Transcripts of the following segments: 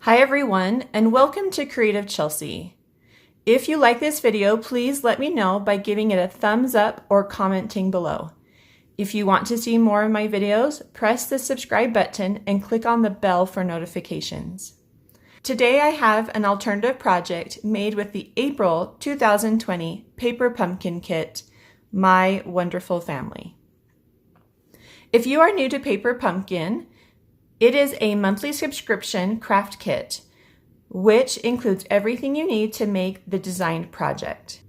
Hi everyone, and welcome to CreativeChelsey. If you like this video, please let me know by giving it a thumbs up or commenting below. If you want to see more of my videos, press the subscribe button and click on the bell for notifications. Today I have an alternative project made with the April 2020 Paper Pumpkin Kit, My Wonderful Family. If you are new to Paper Pumpkin, it is a monthly subscription craft kit, which includes everything you need to make the designed project.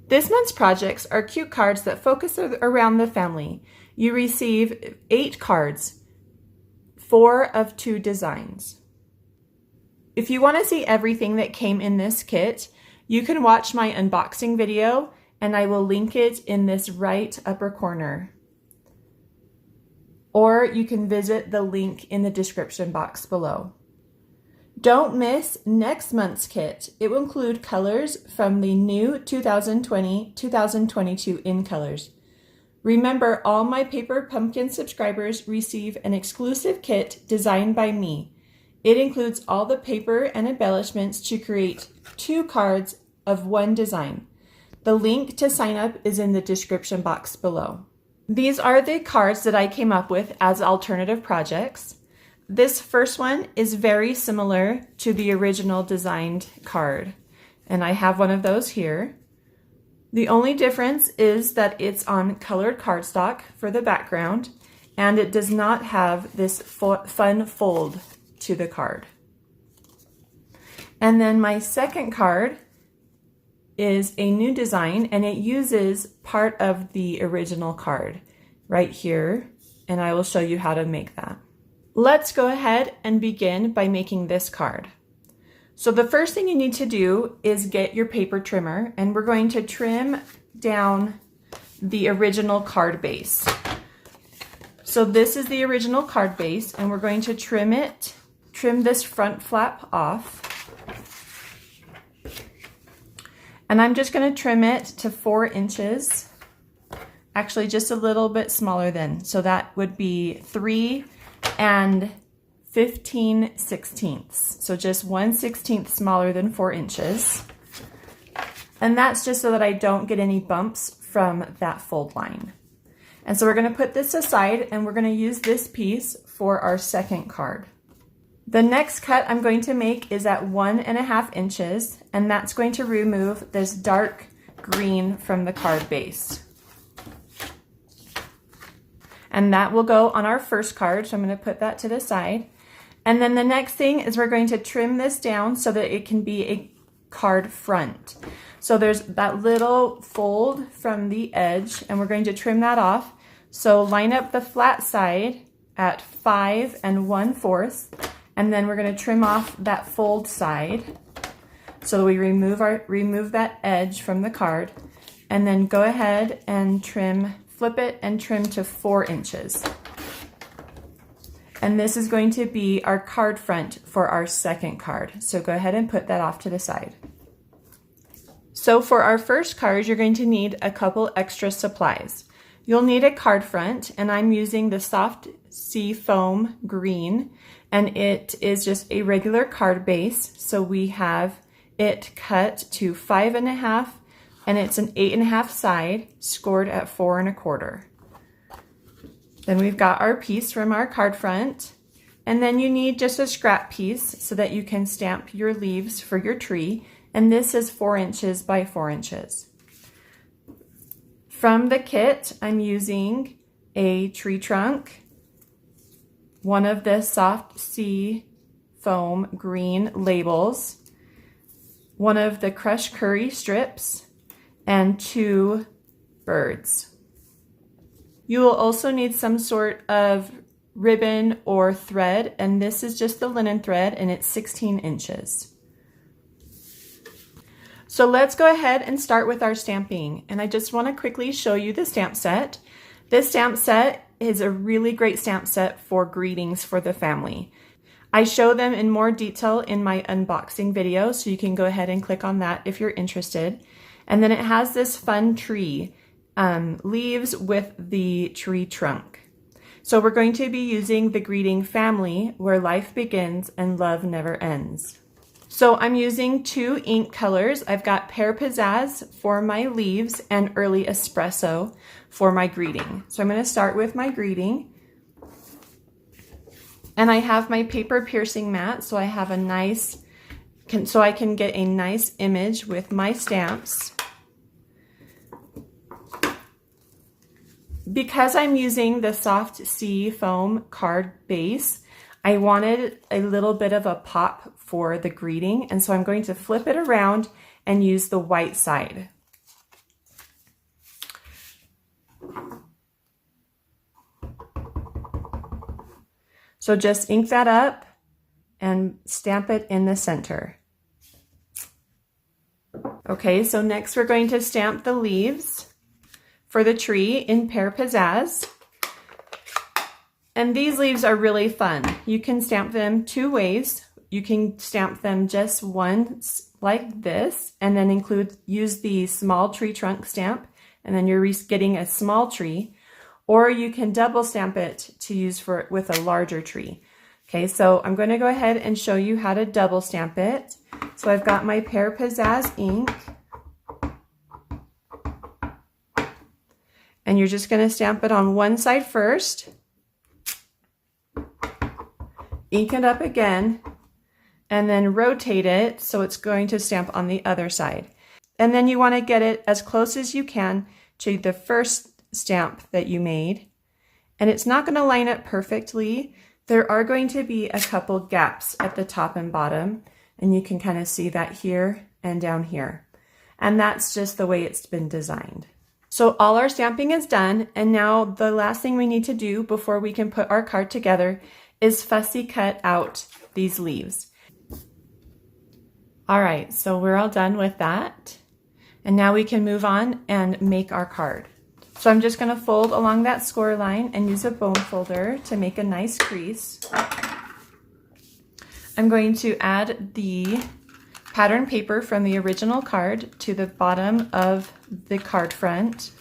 This month's projects are cute cards that focus around the family. You receive 8 cards, 4 of 2 designs. If you want to see everything that came in this kit, you can watch my unboxing video, and I will link it in this right upper corner. Or you can visit the link in the description box below. Don't miss next month's kit. It will include colors from the new 2020-2022 in colors. Remember, all my Paper Pumpkin subscribers receive an exclusive kit designed by me. It includes all the paper and embellishments to create 2 cards of 1 design. The link to sign up is in the description box below. These are the cards that I came up with as alternative projects. This first one is very similar to the original designed card, and I have one of those here. The only difference is that it's on colored cardstock for the background, and it does not have this fun fold to the card. And then my second card is a new design, and it uses part of the original card right here, and I will show you how to make that. Let's go ahead and begin by making this card. So the first thing you need to do is get your paper trimmer, and we're going to trim down the original card base. So this is the original card base, and we're going to trim this front flap off. And I'm just going to trim it to 4 inches, actually just a little bit smaller than, so that would be 3 15/16. So just 1/16 smaller than 4 inches. And that's just so that I don't get any bumps from that fold line. And so we're going to put this aside, and we're going to use this piece for our second card. The next cut I'm going to make is at 1.5 inches, and that's going to remove this dark green from the card base. And that will go on our first card, so I'm going to put that to the side. And then the next thing is we're going to trim this down so that it can be a card front. So there's that little fold from the edge, and we're going to trim that off. So line up the flat side at 5 1/4. And then we're going to trim off that fold side. So we remove that edge from the card, and then go ahead and flip it and trim to 4 inches. And this is going to be our card front for our second card. So go ahead and put that off to the side. So for our first card, you're going to need a couple extra supplies. You'll need a card front, and I'm using the Soft Sea Foam Green, and it is just a regular card base. So we have it cut to 5.5, and it's an 8.5 side, scored at 4 1/4. Then we've got our piece from our card front, and then you need just a scrap piece so that you can stamp your leaves for your tree, and this is 4 inches by 4 inches. From the kit, I'm using a tree trunk, one of the Soft Sea Foam Green labels, one of the crushed curry strips, and 2 birds. You will also need some sort of ribbon or thread, and this is just the linen thread, and it's 16 inches. So let's go ahead and start with our stamping, and I just want to quickly show you the stamp set. This stamp set is a really great stamp set for greetings for the family. I show them in more detail in my unboxing video, so you can go ahead and click on that if you're interested. And then it has this fun tree, leaves with the tree trunk. So we're going to be using the greeting family, where life begins and love never ends. So I'm using 2 ink colors. I've got Pear Pizzazz for my leaves and Early Espresso for my greeting. So I'm going to start with my greeting. And I have my paper piercing mat, so I have a nice, so I can get a nice image with my stamps. Because I'm using the soft sea foam card base, I wanted a little bit of a pop for the greeting, and so I'm going to flip it around and use the white side. So just ink that up and stamp it in the center. Okay, so next we're going to stamp the leaves for the tree in Pear Pizzazz. And these leaves are really fun. You can stamp them 2 ways. You can stamp them just once like this, and then use the small tree trunk stamp, and then you're getting a small tree. Or you can double stamp it to use with a larger tree. Okay, so I'm going to go ahead and show you how to double stamp it. So I've got my Pear Pizzazz ink. And you're just going to stamp it on one side first. Ink it up again, and then rotate it so it's going to stamp on the other side. And then you want to get it as close as you can to the first stamp that you made. And it's not going to line up perfectly. There are going to be a couple gaps at the top and bottom, and you can kind of see that here and down here. And that's just the way it's been designed. So all our stamping is done, and now the last thing we need to do before we can put our card together is fussy cut out these leaves. All right, so we're all done with that. And now we can move on and make our card. So I'm just going to fold along that score line and use a bone folder to make a nice crease. I'm going to add the pattern paper from the original card to the bottom of the card front.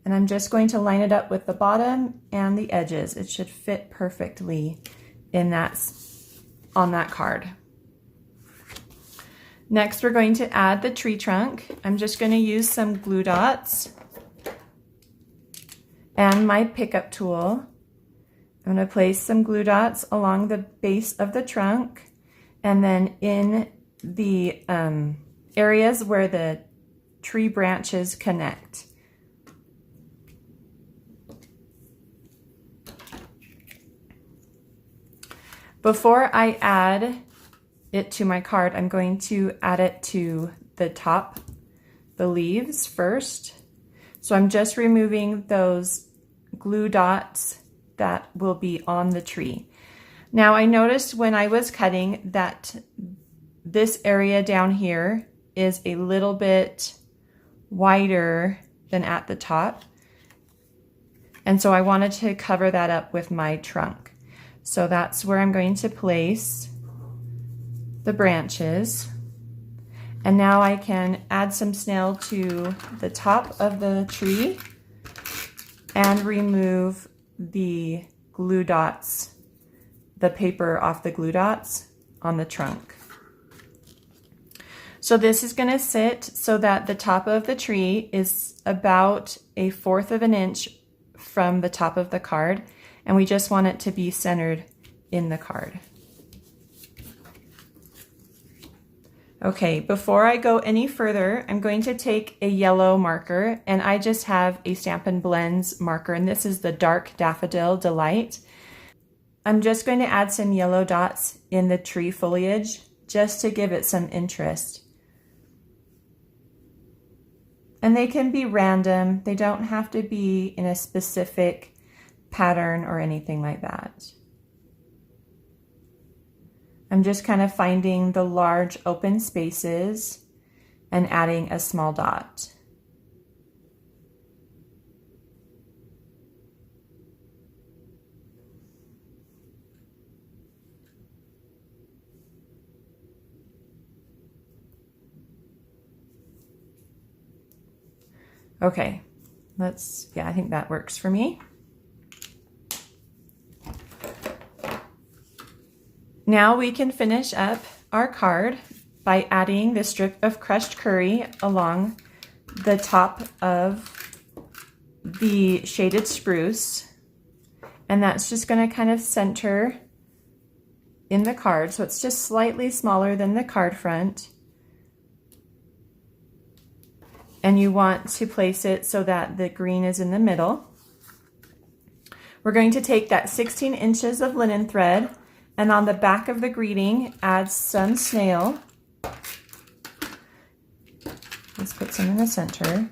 And I'm just going to line it up with the bottom and the edges. It should fit perfectly on that card. Next, we're going to add the tree trunk. I'm just going to use some glue dots and my pickup tool. I'm going to place some glue dots along the base of the trunk, and then in the areas where the tree branches connect. Before I add it to my card, I'm going to add it to the top, the leaves first. So I'm just removing those glue dots that will be on the tree. Now I noticed when I was cutting that this area down here is a little bit wider than at the top. And so I wanted to cover that up with my trunk. So that's where I'm going to place the branches. And now I can add some snail to the top of the tree and remove the glue dots, the paper off the glue dots on the trunk. So this is going to sit so that the top of the tree is about 1/4 of an inch from the top of the card, and we just want it to be centered in the card. Okay, before I go any further, I'm going to take a yellow marker, and I just have a Stampin' Blends marker, and this is the Dark Daffodil Delight. I'm just going to add some yellow dots in the tree foliage just to give it some interest. And they can be random. They don't have to be in a specific pattern or anything like that. I'm just kind of finding the large open spaces and adding a small dot. Okay, yeah, I think that works for me. Now we can finish up our card by adding this strip of crushed curry along the top of the shaded spruce. And that's just going to kind of center in the card. So it's just slightly smaller than the card front. And you want to place it so that the green is in the middle. We're going to take that 16 inches of linen thread, and on the back of the greeting, add some snail. Let's put some in the center.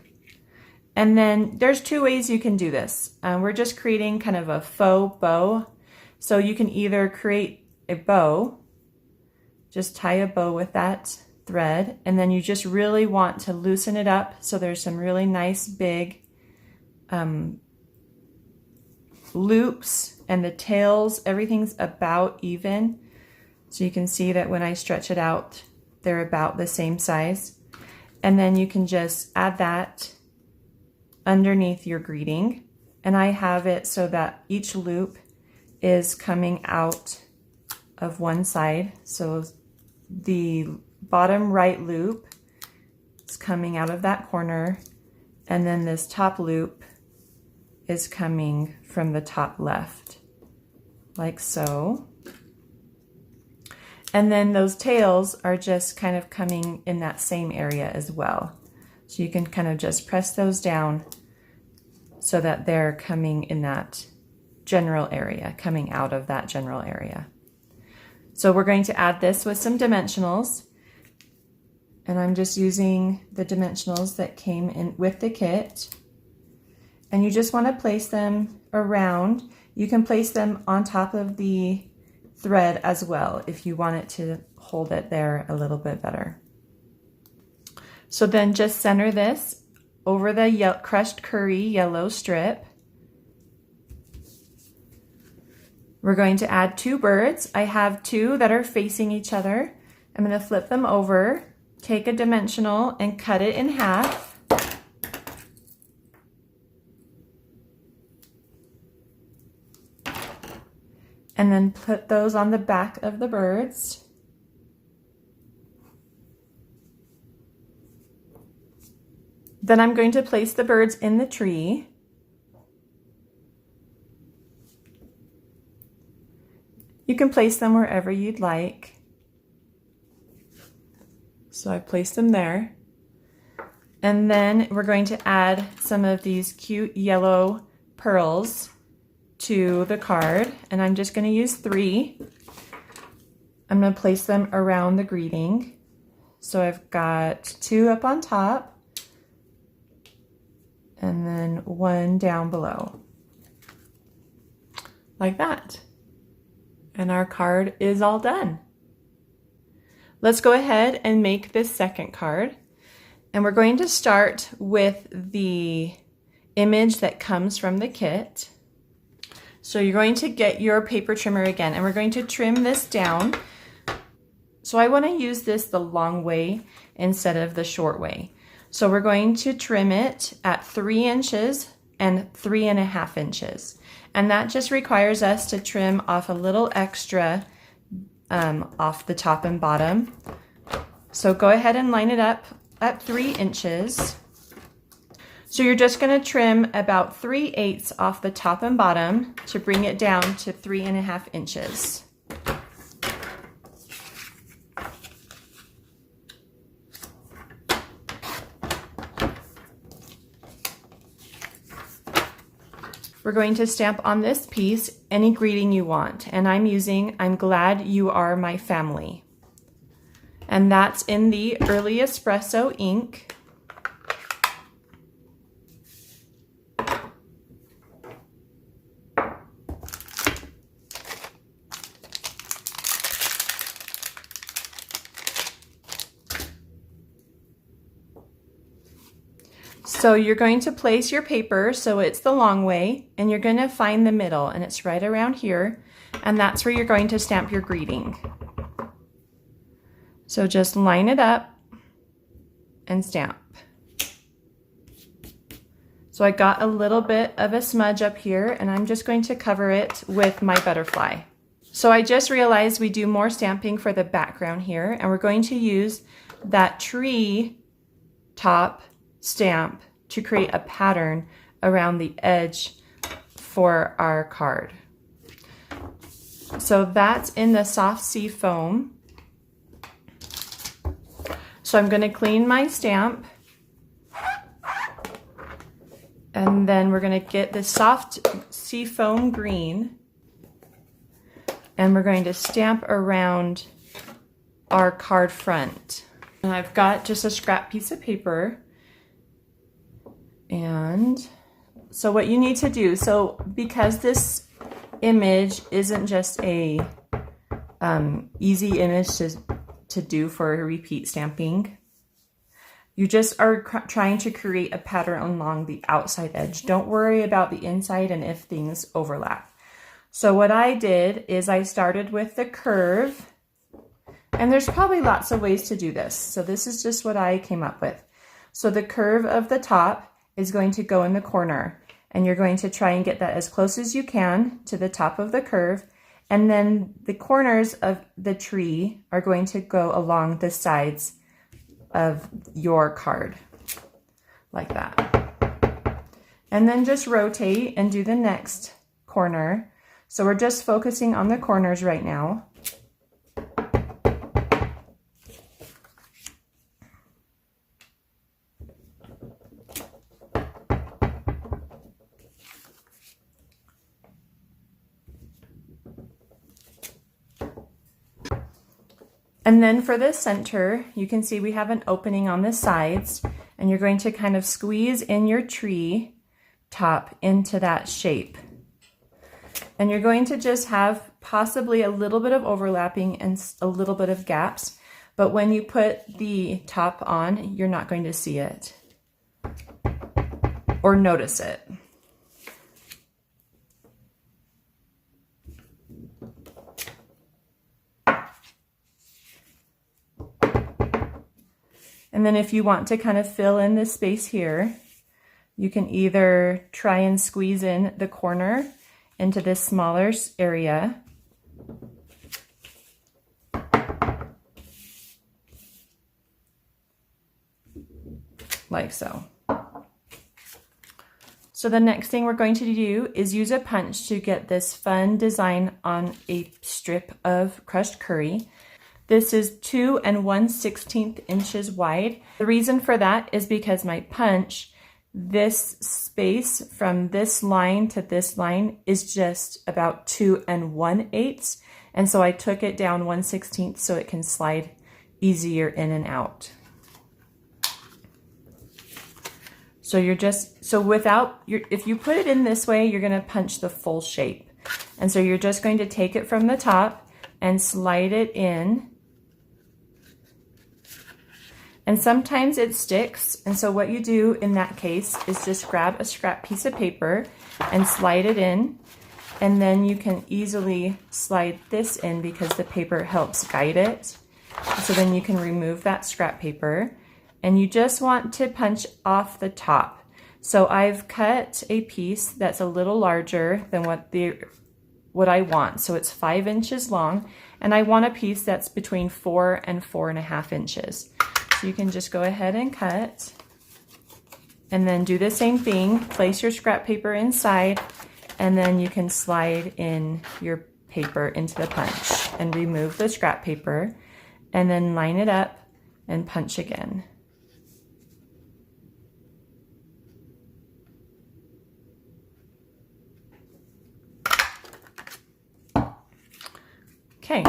And then there's two ways you can do this. We're just creating kind of a faux bow. So you can either create a bow, just tie a bow with that thread, and then you just really want to loosen it up so there's some really nice big loops, and the tails, everything's about even. So you can see that when I stretch it out, they're about the same size. And then you can just add that underneath your greeting. And I have it so that each loop is coming out of one side. So the bottom right loop is coming out of that corner, and then this top loop is coming from the top left, like so. And then those tails are just kind of coming in that same area as well. So you can kind of just press those down so that they're coming in that general area, coming out of that general area. So we're going to add this with some dimensionals. And I'm just using the dimensionals that came in with the kit. And you just want to place them around. You can place them on top of the thread as well if you want it to hold it there a little bit better. So then just center this over the crushed curry yellow strip. We're going to add two birds. I have two that are facing each other. I'm going to flip them over, take a dimensional and cut it in half. And then put those on the back of the birds. Then I'm going to place the birds in the tree. You can place them wherever you'd like. So I placed them there. And then we're going to add some of these cute yellow pearls to the card, and I'm just going to use 3. I'm going to place them around the greeting. So I've got 2 up on top and then 1 down below, like that. And our card is all done. Let's go ahead and make this second card. And we're going to start with the image that comes from the kit. So you're going to get your paper trimmer again, and we're going to trim this down. So I want to use this the long way instead of the short way. So we're going to trim it at 3 inches and 3.5 inches. And that just requires us to trim off a little extra off the top and bottom. So go ahead and line it up at 3 inches. So you're just going to trim about 3/8 off the top and bottom to bring it down to 3.5 inches. We're going to stamp on this piece any greeting you want, and I'm using "I'm glad you are my family." And that's in the Early Espresso ink. So you're going to place your paper so it's the long way, and you're going to find the middle, and it's right around here, and that's where you're going to stamp your greeting. So just line it up and stamp. So I got a little bit of a smudge up here, and I'm just going to cover it with my butterfly. So I just realized we do more stamping for the background here, and we're going to use that tree top stamp to create a pattern around the edge for our card. So that's in the soft sea foam. So I'm going to clean my stamp, and then we're going to get the soft sea foam green, and we're going to stamp around our card front. And I've got just a scrap piece of paper. And so what you need to do, so because this image isn't just a easy image to do for repeat stamping, you just are trying to create a pattern along the outside edge. Don't worry about the inside and if things overlap. So what I did is I started with the curve, and there's probably lots of ways to do this. So this is just what I came up with. So the curve of the top is going to go in the corner, and you're going to try and get that as close as you can to the top of the curve. And then the corners of the tree are going to go along the sides of your card, like that. And then just rotate and do the next corner. So we're just focusing on the corners right now. And then for the center, you can see we have an opening on the sides, and you're going to kind of squeeze in your tree top into that shape. And you're going to just have possibly a little bit of overlapping and a little bit of gaps, but when you put the top on, you're not going to see it or notice it. And then if you want to kind of fill in this space here, you can either try and squeeze in the corner into this smaller area, like so. So the next thing we're going to do is use a punch to get this fun design on a strip of crushed curry. This is 2 1/16 inches wide. The reason for that is because my punch, this space from this line to this line is just about 2 1/8. And so I took it down 1/16 so it can slide easier in and out. So if you put it in this way, you're gonna punch the full shape. And so you're just going to take it from the top and slide it in. And sometimes it sticks, and so what you do in that case is just grab a scrap piece of paper and slide it in, and then you can easily slide this in because the paper helps guide it. So then you can remove that scrap paper, and you just want to punch off the top. So I've cut a piece that's a little larger than what I want. So it's 5 inches long, and I want a piece that's between 4 and 4.5 inches. So you can just go ahead and cut, and then do the same thing. Place your scrap paper inside, and then you can slide in your paper into the punch and remove the scrap paper, and then line it up and punch again. Okay.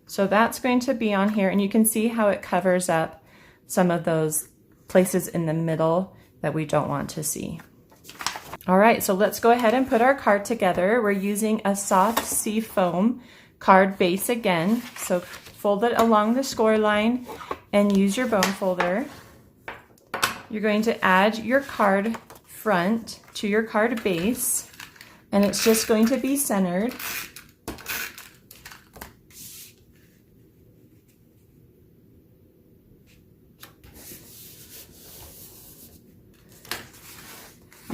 So that's going to be on here, and you can see how it covers up some of those places in the middle that we don't want to see. All right, so let's go ahead and put our card together. We're using a soft sea foam card base again. So fold it along the score line and use your bone folder. You're going to add your card front to your card base, and it's just going to be centered.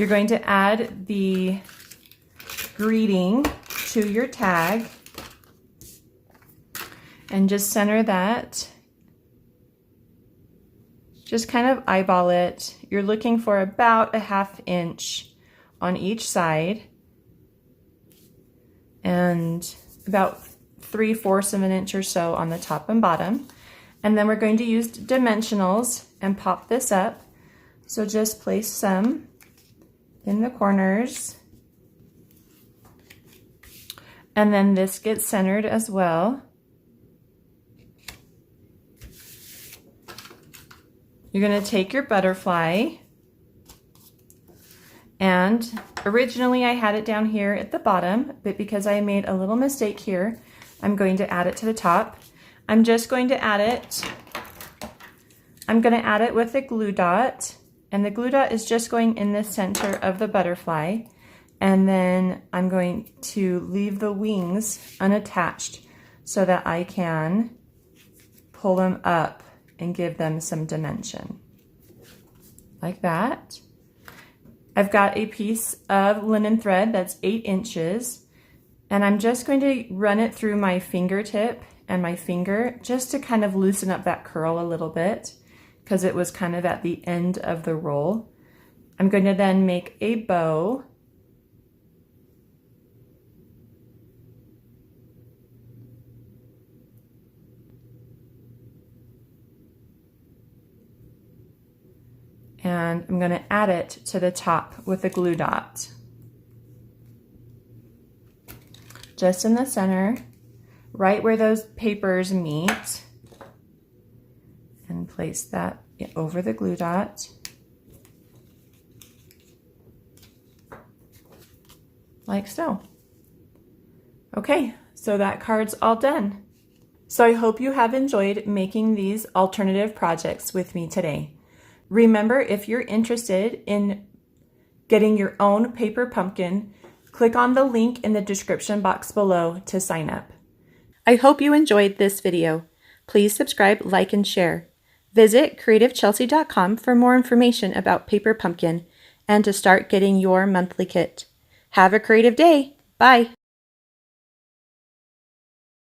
You're going to add the greeting to your tag and just center that. Just kind of eyeball it. You're looking for about a 1/2 inch on each side and about 3/4 of an inch or so on the top and bottom. And then we're going to use dimensionals and pop this up. So just place some in the corners. And then this gets centered as well. You're going to take your butterfly, and originally I had it down here at the bottom, but because I made a little mistake here, I'm going to add it to the top. I'm just going to add it, I'm going to add it with a glue dot, and the glue dot is just going in the center of the butterfly, and then I'm going to leave the wings unattached so that I can pull them up and give them some dimension, like that. I've got a piece of linen thread that's 8 inches, and I'm just going to run it through my fingertip and my finger just to kind of loosen up that curl a little bit because it was kind of at the end of the roll. I'm going to then make a bow. And I'm going to add it to the top with a glue dot. Just in the center, right where those papers meet. And place that over the glue dot. Like so. Okay, so that card's all done. So I hope you have enjoyed making these alternative projects with me today. Remember, if you're interested in getting your own paper pumpkin, click on the link in the description box below to sign up. I hope you enjoyed this video. Please subscribe, like, and share. Visit CreativeChelsey.com for more information about paper pumpkin and to start getting your monthly kit. Have a creative day. Bye.